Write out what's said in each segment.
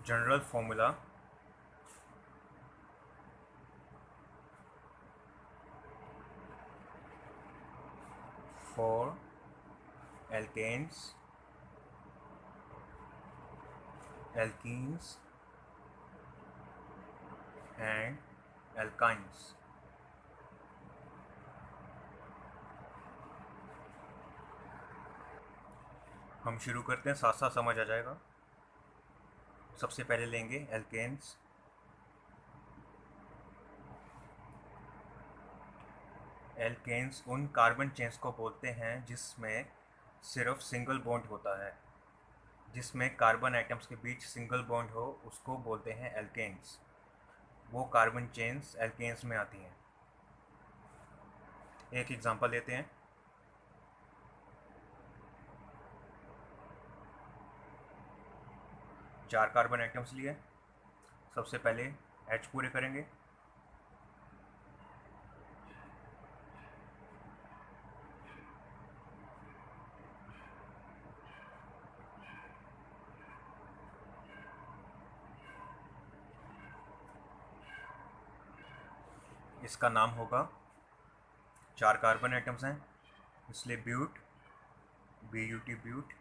General formula for alkanes, alkenes and alkynes. हम शुरू करते हैं, साथ साथ समझ आ जाएगा। सबसे पहले लेंगे एल्केन्स। एल्केन्स उन कार्बन चेन्स को बोलते हैं जिसमें सिर्फ सिंगल बॉन्ड होता है, जिसमें कार्बन एटम्स के बीच सिंगल बॉन्ड हो, उसको बोलते हैं एल्केन्स। वो कार्बन चेन्स एल्केन्स में आती हैं। एक एग्जांपल लेते हैं। चार कार्बन एटम्स लिए। सबसे पहले H पूरे करेंगे। इसका नाम होगा, चार कार्बन एटम्स हैं इसलिए ब्यूट, BUT ब्यूट,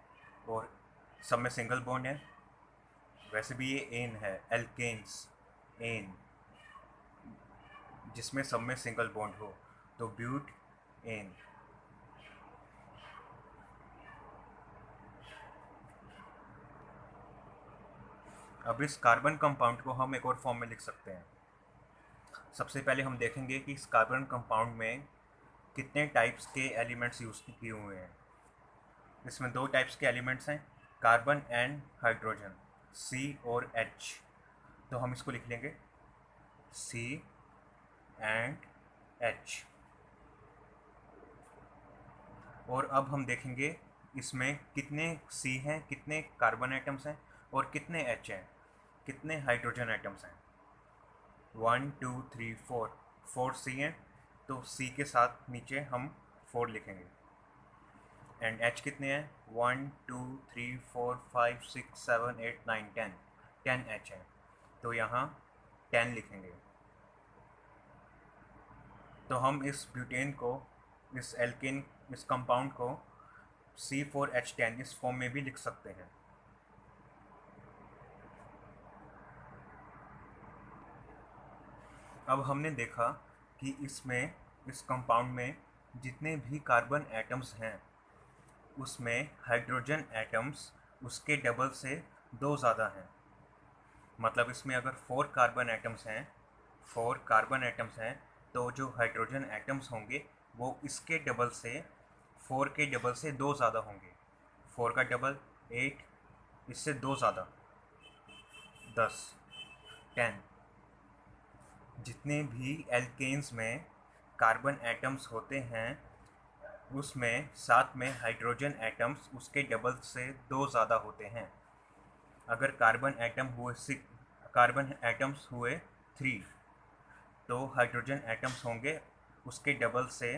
और सब में सिंगल बॉन्ड है। वैसे भी ये एन है, एल्केन्स एन, जिसमें सब में सिंगल बॉन्ड हो, तो ब्यूट एन। अब इस कार्बन कंपाउंड को हम एक और फॉर्म में लिख सकते हैं। सबसे पहले हम देखेंगे कि इस कार्बन कंपाउंड में कितने टाइप्स के एलिमेंट्स यूज़ किए हुए हैं। इसमें दो टाइप्स के एलिमेंट्स हैं, कार्बन एंड हाइड्रोजन, C और H। तो हम इसको लिख लेंगे C एंड H। और अब हम देखेंगे इसमें कितने C हैं, कितने कार्बन एटम्स हैं और कितने H हैं, कितने हाइड्रोजन एटम्स हैं। 1 2 3 4, 4 C हैं, तो C के साथ नीचे हम 4 लिखेंगे। एंड H कितने हैं, 1 2 3 4 5 6 7 8 9 10, 10 H हैं, तो यहाँ 10 लिखेंगे। तो हम इस ब्यूटेन को, इस एल्केन, इस कंपाउंड को C4H10 इस फॉर्म में भी लिख सकते हैं। अब हमने देखा कि इसमें, इस कंपाउंड में जितने भी कार्बन एटम्स हैं उसमें हाइड्रोजन एटम्स उसके डबल से दो ज़्यादा हैं। मतलब इसमें अगर 4 कार्बन एटम्स हैं, 4 कार्बन एटम्स हैं, तो जो हाइड्रोजन एटम्स होंगे वो इसके डबल से, 4 के डबल से दो ज़्यादा होंगे। 4 का डबल 8, इससे दो ज़्यादा 10, 10। जितने भी एल्केन्स में कार्बन एटम्स होते हैं उसमें साथ में हाइड्रोजन एटम्स उसके डबल से दो ज़्यादा होते हैं। अगर कार्बन एटम्स हुए 3, तो हाइड्रोजन एटम्स होंगे उसके डबल से,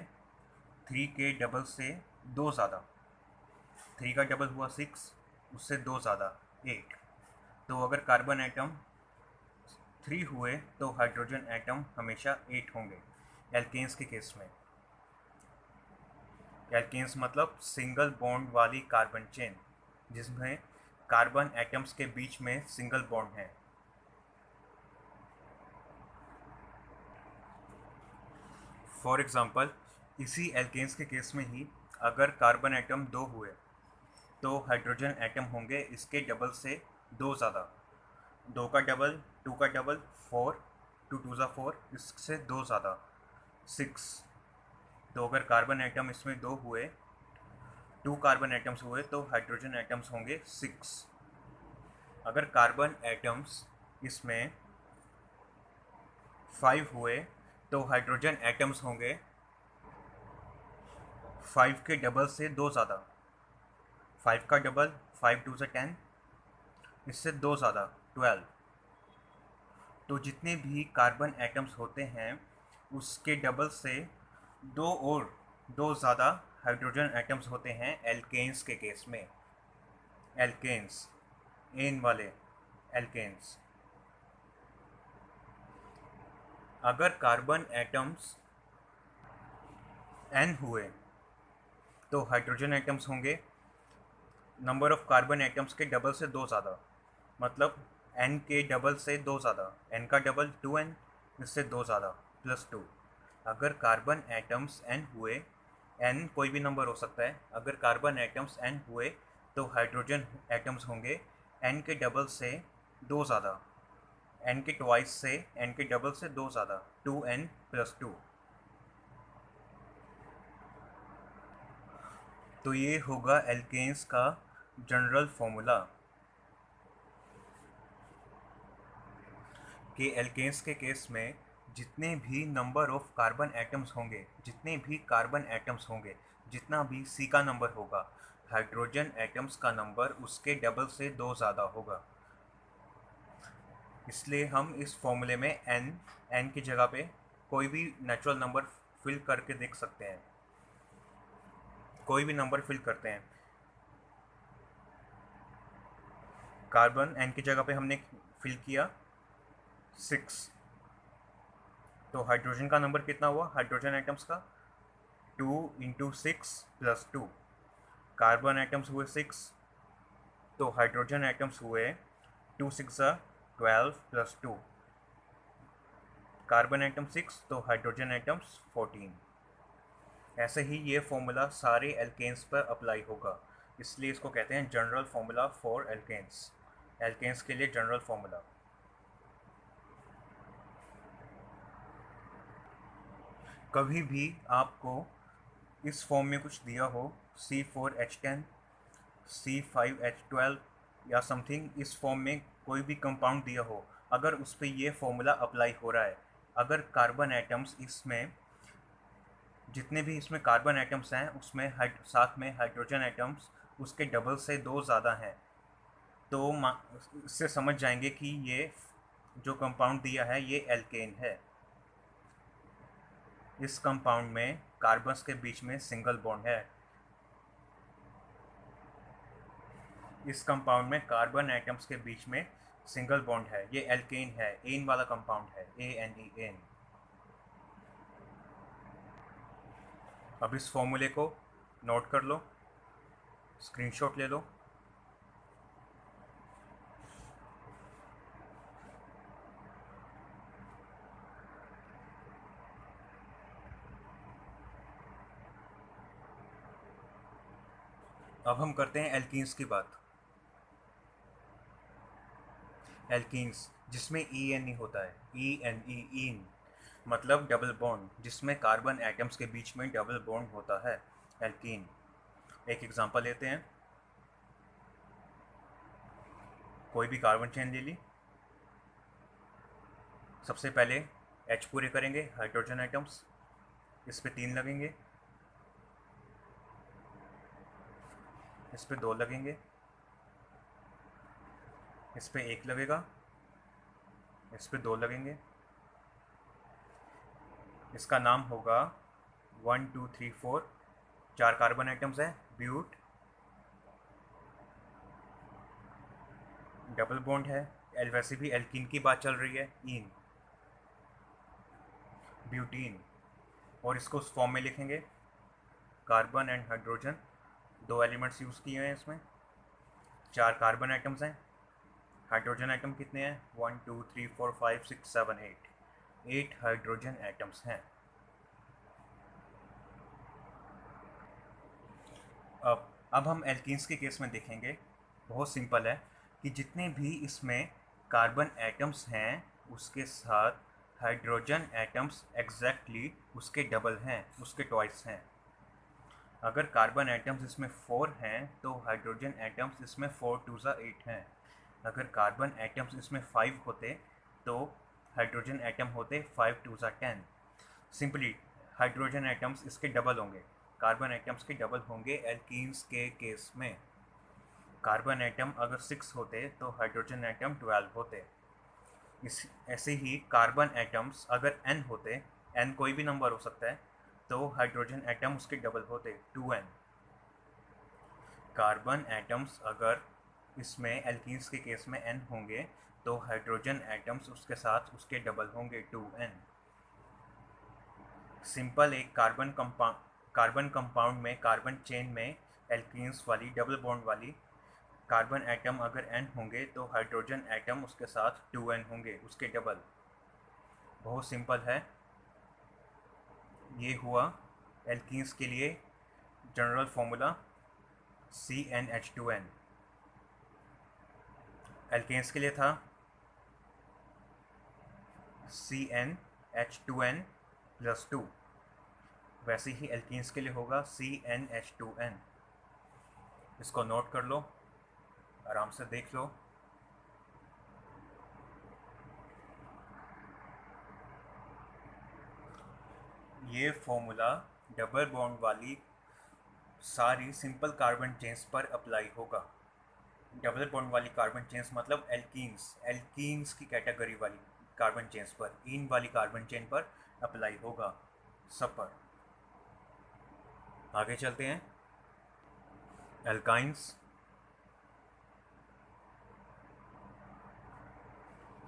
3 के डबल से दो ज़्यादा। 3 का डबल हुआ 6, उससे दो ज़्यादा 8। तो अगर कार्बन एटम 3 हुए तो हाइड्रोजन एटम हमेशा 8 होंगे एल्केन्स के केस में। एल्केन्स मतलब सिंगल बॉन्ड वाली कार्बन चेन जिसमें कार्बन एटम्स के बीच में सिंगल बॉन्ड है। फॉर एग्जांपल, इसी एल्केन्स के केस में ही अगर कार्बन एटम 2 हुए तो हाइड्रोजन एटम होंगे इसके डबल से दो ज़्यादा। 2 का डबल, 2 का डबल 4, 2 2 ज़ा 4, इससे दो ज़्यादा 6। तो अगर कार्बन एटम इसमें 2 हुए, 2 कार्बन एटम्स हुए, तो हाइड्रोजन एटम्स होंगे 6। अगर कार्बन एटम्स इसमें 5 हुए तो हाइड्रोजन एटम्स होंगे 5 के डबल से दो ज़्यादा। 5 का डबल, 5 2 ज़ा 10, इससे दो ज़्यादा 12। तो जितने भी कार्बन एटम्स होते हैं उसके डबल से दो और दो ज़्यादा हाइड्रोजन एटम्स होते हैं एल्केन्स के केस में। एल्केन्स एन वाले एल्केन्स। अगर कार्बन एटम्स n हुए तो हाइड्रोजन एटम्स होंगे नंबर ऑफ कार्बन एटम्स के डबल से दो ज़्यादा, मतलब n के डबल से दो ज़्यादा, n का डबल 2n, इससे दो ज़्यादा +2। अगर कार्बन एटम्स n हुए, n कोई भी नंबर हो सकता है, अगर कार्बन एटम्स n हुए तो हाइड्रोजन एटम्स होंगे n के डबल से दो ज़्यादा, n के ट्वाइस से, n के डबल से दो ज़्यादा, 2n+2। तो ये होगा एल्केन्स का जनरल फॉर्मूला कि एल्केन्स के केस में जितने भी नंबर ऑफ कार्बन एटम्स होंगे, जितने भी कार्बन एटम्स होंगे, जितना भी C का नंबर होगा, हाइड्रोजन एटम्स का नंबर उसके डबल से दो ज़्यादा होगा। इसलिए हम इस फॉर्मूले में n की जगह पे कोई भी नेचुरल नंबर फिल करके देख सकते हैं, कोई भी नंबर फिल करते हैं। कार्बन n की जगह पे हमने फिल किया 6, तो हाइड्रोजन का नंबर कितना हुआ, हाइड्रोजन एटम्स का 2 × 6 + 2। कार्बन एटम्स हुए 6, तो हाइड्रोजन एटम्स हुए 2 × 6 = 12 + 2। कार्बन एटम 6, तो हाइड्रोजन एटम्स 14। ऐसे ही ये फॉर्मूला सारे एल्केन्स पर अप्लाई होगा, इसलिए इसको कहते हैं general formula for alkanes. Alkanes के लिए जनरल फॉर्मूला। कभी भी आपको इस फॉर्म में कुछ दिया हो, C4H10, C5H12 या समथिंग, इस फॉर्म में कोई भी कंपाउंड दिया हो, अगर उस पर ये फॉर्मूला अप्लाई हो रहा है, अगर कार्बन एटम्स इसमें, जितने भी इसमें कार्बन एटम्स हैं उसमें साथ में हाइड्रोजन एटम्स उसके डबल से दो ज़्यादा हैं, तो इससे समझ जाएंगे कि ये जो कंपाउंड दिया है ये एल्केन है। इस कंपाउंड में कार्बन्स के बीच में सिंगल बॉन्ड है। इस कंपाउंड में कार्बन एटम्स के बीच में सिंगल बॉन्ड है, ये एल्केन है, एन वाला कंपाउंड है, ANEN। अब इस फॉर्मूले को नोट कर लो, स्क्रीनशॉट ले लो। अब हम करते हैं एल्कीन्स की बात। एल्कीन्स जिसमें ENE होता है, ENE, ईन, मतलब डबल बॉन्ड, जिसमें कार्बन एटम्स के बीच में डबल बॉन्ड होता है, एल्कीन। एक एग्जांपल लेते हैं, कोई भी कार्बन चेन ले ली, सबसे पहले H पूरे करेंगे हाइड्रोजन एटम्स, इस पे 3 लगेंगे, इस पे 2 लगेंगे, इस पे 1 लगेगा, इस पे 2 लगेंगे। इसका नाम होगा 1 2 3 4, 4 कार्बन आइटम्स हैं, ब्यूट, डबल बॉन्ड है, वैसे भी एल्कीन की बात चल रही है, ईन, ब्यूटीन। और इसको उस फॉर्म में लिखेंगे, carbon and hydrogen, 2 elements use किए हैं इसमें, 4 कार्बन आइटम्स हैं, हाइड्रोजन आइटम कितने हैं, 1 2 3 4 5 6 7 8, 8 हाइड्रोजन आइटम्स हैं। अब हम एल्कीन्स के केस में देखेंगे, बहुत सिंपल है कि जितने भी इसमें कार्बन एटम्स हैं उसके साथ हाइड्रोजन एटम्स एग्जैक्टली उसके डबल हैं, उसके ट्वाइस हैं। अगर कार्बन एटम्स इसमें 4 हैं तो हाइड्रोजन एटम्स इसमें 4 2 8 हैं। अगर कार्बन एटम्स इसमें 5 होते तो हाइड्रोजन एटम होते 5 2 10। सिंपली हाइड्रोजन एटम्स इसके डबल होंगे, कार्बन एटम्स के डबल होंगे एल्कीन्स के केस में। कार्बन एटम अगर 6 होते तो हाइड्रोजन एटम 12 होते। इस ऐसे ही कार्बन एटम्स अगर n होते, n कोई भी नंबर हो सकता है, तो हाइड्रोजन एटम उसके डबल होते, 2n। कार्बन एटम्स अगर इसमें एल्कीन्स के केस में n होंगे तो हाइड्रोजन एटम्स उसके साथ उसके डबल होंगे 2n। सिंपल एक कार्बन कंपाउंड में कार्बन चेन में एल्कीन्स वाली डबल बॉन्ड वाली कार्बन एटम अगर n होंगे तो हाइड्रोजन एटम उसके साथ 2n होंगे, उसके डबल। बहुत सिंपल है। ये हुआ एल्कीन्स के लिए जनरल फॉर्मूला CnH2n। एल्केन्स के लिए था CnH2n + 2। वैसे ही एल्कीन्स के लिए होगा CnH2n। इसको नोट कर लो, आराम से देख लो। ये फॉर्मूला डबल बॉन्ड वाली सारी सिंपल कार्बन चेन्स पर अप्लाई होगा। डबल बॉन्ड वाली कार्बन चेन्स मतलब एल्कीन्स की कैटेगरी वाली कार्बन चेन्स पर, इन वाली कार्बन चेन पर अप्लाई होगा सब पर। आगे चलते हैं।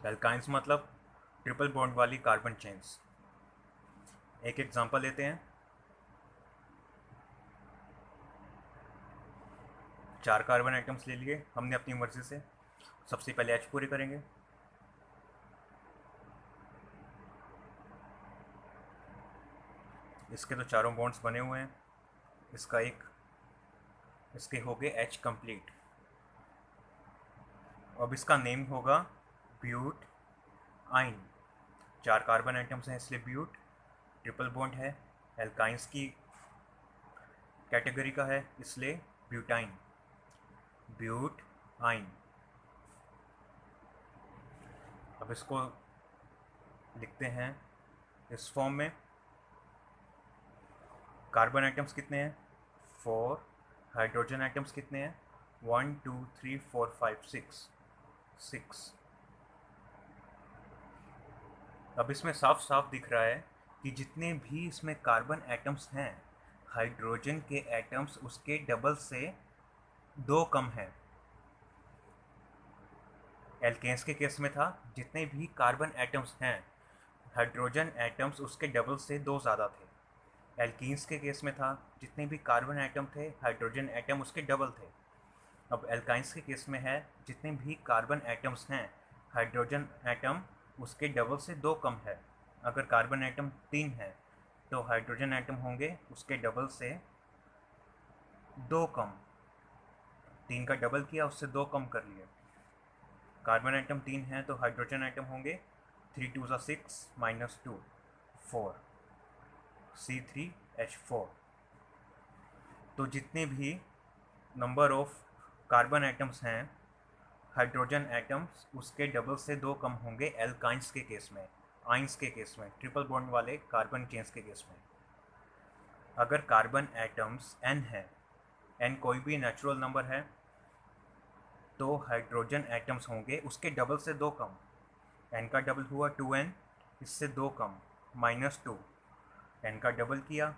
एल्काइंस मतलब ट्रिपल बॉन्ड वाली कार्बन चेन्स। एक एग्जांपल लेते हैं। 4 कार्बन आइटम्स ले लिए हमने अपनी मर्जी से। सबसे पहले H पूरे करेंगे। इसके तो चारों बॉन्ड्स बने हुए हैं। इसके हो गए H कंप्लीट। अब इसका नेम होगा ब्यूट आइन। 4 कार्बन आइटम्स हैं इसलिए ब्यूट। ट्रिपल बॉन्ड है, एल्काइंस की कैटेगरी का है इसलिए ब्यूटाइन, ब्यूट आइन। अब इसको लिखते हैं इस फॉर्म में। कार्बन आइटम्स कितने हैं? 4। हाइड्रोजन आइटम्स कितने हैं? 1 2 3 4 5 6। अब इसमें साफ साफ दिख रहा है कि जितने भी इसमें कार्बन एटम्स हैं, हाइड्रोजन के एटम्स उसके डबल से 2 कम हैं। एल्केन्स के केस में था जितने भी कार्बन एटम्स हैं, हाइड्रोजन एटम्स उसके डबल से 2 ज़्यादा थे। एल्कीन्स के केस में था जितने भी कार्बन एटम थे, हाइड्रोजन एटम उसके डबल थे। अब एल्काइंस के केस में है जितने भी कार्बन एटम्स हैं, हाइड्रोजन एटम उसके डबल से 2 कम है। अगर कार्बन एटम 3 है तो हाइड्रोजन एटम होंगे उसके डबल से 2 कम। 3 का डबल किया, उससे 2 कम कर लिए। कार्बन एटम 3 है तो हाइड्रोजन एटम होंगे 3 2 6 -2 4 C3H4। तो जितने भी नंबर ऑफ कार्बन एटम्स हैं, हाइड्रोजन एटम्स उसके डबल से 2 कम होंगे एल्काइंस के केस में, आइंस के केस में, ट्रिपल बॉन्ड वाले कार्बन चेन्स के केस में। अगर कार्बन एटम्स n है, n कोई भी नेचुरल नंबर है, तो हाइड्रोजन एटम्स होंगे उसके डबल से 2 कम। n का डबल हुआ 2n, इससे 2 कम -2। n का डबल किया,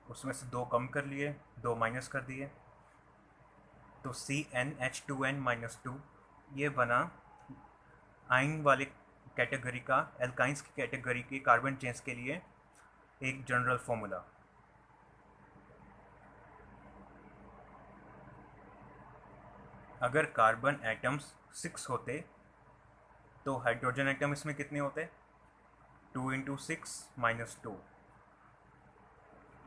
उसमें से 2 कम कर लिए, 2 माइनस कर दिए, तो CnH2n -2 ये बना आइन वाले कैटेगरी का, एल्काइंस की कैटेगरी के कार्बन चेन्स के लिए एक जनरल फॉर्मूला। अगर कार्बन एटम्स 6 होते तो हाइड्रोजन एटम इसमें कितने होते? 2 × 6 -2।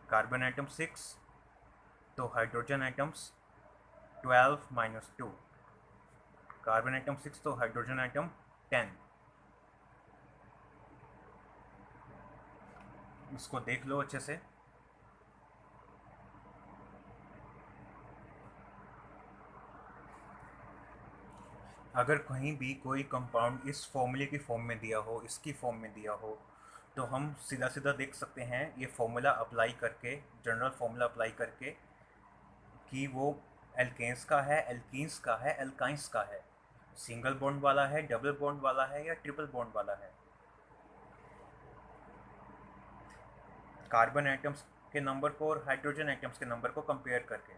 कार्बन एटम 6 तो हाइड्रोजन एटम्स 12 - 2। कार्बन एटम 6 तो हाइड्रोजन एटम 10। इसको देख लो अच्छे से। अगर कहीं भी कोई कंपाउंड इस फॉर्मूले की फॉर्म में दिया हो, इसकी फॉर्म में दिया हो, तो हम सीधा सीधा देख सकते हैं ये फॉर्मूला अप्लाई करके, जनरल फॉर्मूला अप्लाई करके, कि वो एल्केन्स का है, एल्कीन्स का है, एल्काइंस का है, सिंगल बॉन्ड वाला है, डबल बॉन्ड वाला है या ट्रिपल बॉन्ड वाला है। कार्बन एटम्स के नंबर को और हाइड्रोजन एटम्स के नंबर को कंपेयर करके।